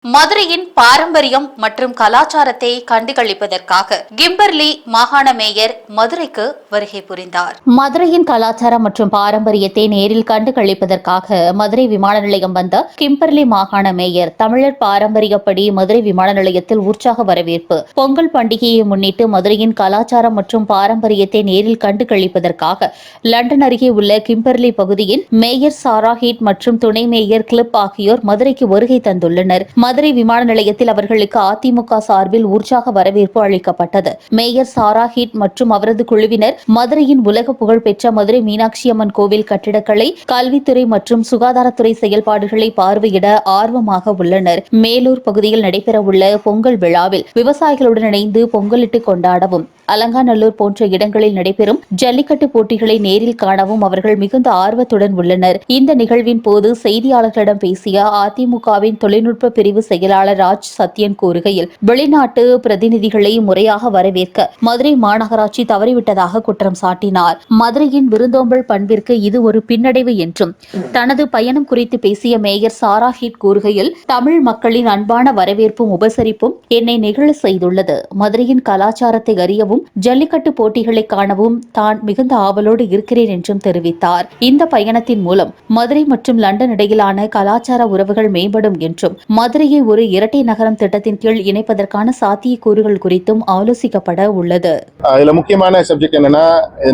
மதுரையின் பாரம்பரியம் மற்றும் கலாச்சாரத்தை கண்டுகளிப்பதற்காக கிம்பர்லி மாகாண மேயர் மதுரைக்கு வருகை புரிந்தார். மதுரையின் கலாச்சாரம் மற்றும் பாரம்பரியத்தை நேரில் கண்டுகளிப்பதற்காக மதுரை விமான நிலையம் வந்த கிம்பர்லி மாகாண மேயர் தமிழர் பாரம்பரியப்படி மதுரை விமான நிலையத்தில் உற்சாக வரவேற்பு. பொங்கல் பண்டிகையை முன்னிட்டு மதுரையின் கலாச்சாரம் மற்றும் பாரம்பரியத்தை நேரில் கண்டுகளிப்பதற்காக லண்டன் அருகே உள்ள கிம்பர்லி பகுதியின் மேயர் சாரா ஹீட் மற்றும் துணை மேயர் கிளிப் ஆகியோர் மதுரைக்கு வருகை தந்துள்ளனர். மதுரை விமான நிலையத்தில் அவர்களுக்கு அதிமுக சார்பில் உற்சாக வரவேற்பு அளிக்கப்பட்டது. மேயர் சாரா ஹீட் மற்றும் அவரது குழுவினர் மதுரையின் உலக புகழ்பெற்ற மதுரை மீனாட்சி அம்மன் கோவில் கட்டிடக்கலை, கல்வித்துறை மற்றும் சுகாதாரத்துறை செயல்பாடுகளை பார்வையிட ஆர்வமாக உள்ளனர். மேலூர் பகுதியில் நடைபெறவுள்ள பொங்கல் விழாவில் விவசாயிகளுடன் இணைந்து பொங்கலிட்டு கொண்டாடவும், அலங்காநல்லூர் போன்ற இடங்களில் நடைபெறும் ஜல்லிக்கட்டு போட்டிகளை நேரில் காணவும் அவர்கள் மிகுந்த ஆர்வத்துடன் உள்ளனர். இந்த நிகழ்வின் போது செய்தியாளர்களிடம் பேசிய அதிமுகவின் தொழில்நுட்ப பிரிவு செயலாளர் ராஜ் சத்யன் கூறுகையில், வெளிநாட்டு பிரதிநிதிகளை முறையாக வரவேற்க மதுரை மாநகராட்சி தவறிவிட்டதாக குற்றம் சாட்டினார். மதுரையின் விருந்தோம்பல் பண்பிற்கு இது ஒரு பின்னடைவு என்றும் தனது பயணம் குறித்து பேசிய மேயர் சாரா ஹீட் கூறுகையில், தமிழ் மக்களின் அன்பான வரவேற்பும் உபசரிப்பும் என்னை நெகிழ செய்துள்ளது. மதுரையின் கலாச்சாரத்தை அறியவும் ஜல்லிக்கட்டு போட்டிகளை காணவும் தான் மிகுந்த ஆவலோடு இருக்கிறேன் என்றும் தெரிவித்தார். இந்த பயணத்தின் மூலம் மதுரை மற்றும் லண்டன் இடையிலான கலாச்சார உறவுகள் மேம்படும் என்றும் மதுரையை ஒரு இரட்டை நகரம் திட்டத்தின் கீழ் இணைப்பதற்கான சாத்தியக்கூறுகள் குறித்தும் ஆலோசிக்கப்பட உள்ளது. இதுல முக்கியமான சப்ஜெக்ட் என்னன்னா,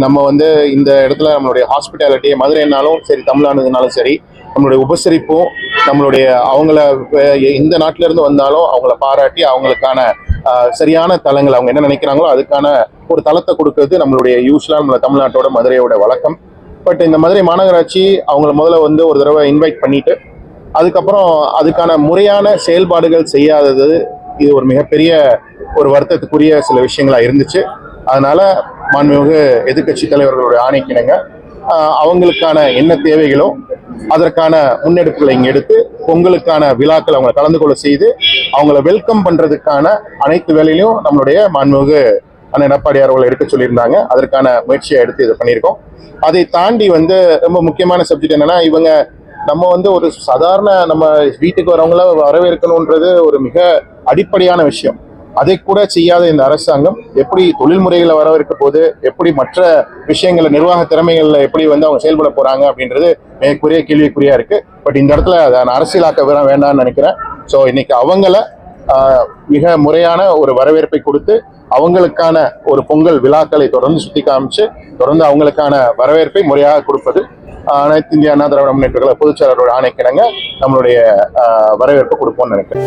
நம்ம இந்த இடத்துல நம்மளுடைய ஹாஸ்பிட்டாலிட்டி மதுரைனாலும் சரி, தமிழ்நாடுனாலும் சரி, நம்மளுடைய உபசரிப்பும், நம்மளுடைய அவங்கள எந்த நாட்டில இருந்து வந்தாலும் அவங்கள பாராட்டி அவங்களுக்கான சரியான தளங்கள் அவங்க என்ன நினைக்கிறாங்களோ அதுக்கான ஒரு தளத்தை கொடுக்கறது நம்மளுடைய யூஸ்வலா நம்ம தமிழ்நாட்டோட மதுரையோட வழக்கம். பட் இந்த மதுரை மாநகராட்சி அவங்கள முதல்ல ஒரு தடவை இன்வைட் பண்ணிட்டு அதுக்கப்புறம் அதுக்கான முறையான செயல்பாடுகள் செய்யாதது இது ஒரு மிகப்பெரிய ஒரு வருத்தத்துக்குரிய சில விஷயங்களா இருந்துச்சு. அதனால மாண்புமிகு எதிர்க்கட்சி தலைவர்களுடைய ஆணைக்கிணங்க அவங்களுக்கான என்ன தேவைகளோ அதற்கான முன்னெடுப்புகளை இங்க எடுத்து பொங்கலுக்கான விழாக்கள் அவங்க கலந்து கொள்ள செய்து அவங்கள வெல்கம் பண்றதுக்கான அனைத்து வேலையிலும் நம்மளுடைய மாண்புமிகு அண்ணன் எடப்பாடியார் அவர்கள் எடுக்க சொல்லியிருந்தாங்க. அதற்கான முயற்சியை எடுத்து இதை பண்ணியிருக்கோம். அதை தாண்டி ரொம்ப முக்கியமான சப்ஜெக்ட் என்னன்னா, இவங்க நம்ம ஒரு சாதாரண நம்ம வீட்டுக்கு வரவங்கள வரவேற்கணும்ன்றது ஒரு மிக அடிப்படையான விஷயம். அதை கூட செய்யாத இந்த அரசாங்கம் எப்படி தொழில் முறைகளை வரவேற்க போது, எப்படி மற்ற விஷயங்களை நிர்வாக திறமைகள்ல எப்படி அவங்க செயல்பட போறாங்க அப்படின்றது மிகக்குரிய கேள்விக்குறியா இருக்கு. பட் இந்த இடத்துல அதை அரசியலாக்க வேண்டாம்னு நினைக்கிறேன். ஸோ இன்னைக்கு அவங்கள மிக முறையான ஒரு வரவேற்பை கொடுத்து அவங்களுக்கான ஒரு பொங்கல் விழாக்களை தொடர்ந்து சுத்தி காமிச்சு தொடர்ந்து அவங்களுக்கான வரவேற்பை முறையாக கொடுப்பது அனைத்து இந்திய அண்ணா திராவிட முன்னேற்ற கழக பொதுச் செயலாளரோட ஆணைக்கிணங்க நம்மளுடைய வரவேற்பை கொடுப்போம்னு நினைக்கிறேன்.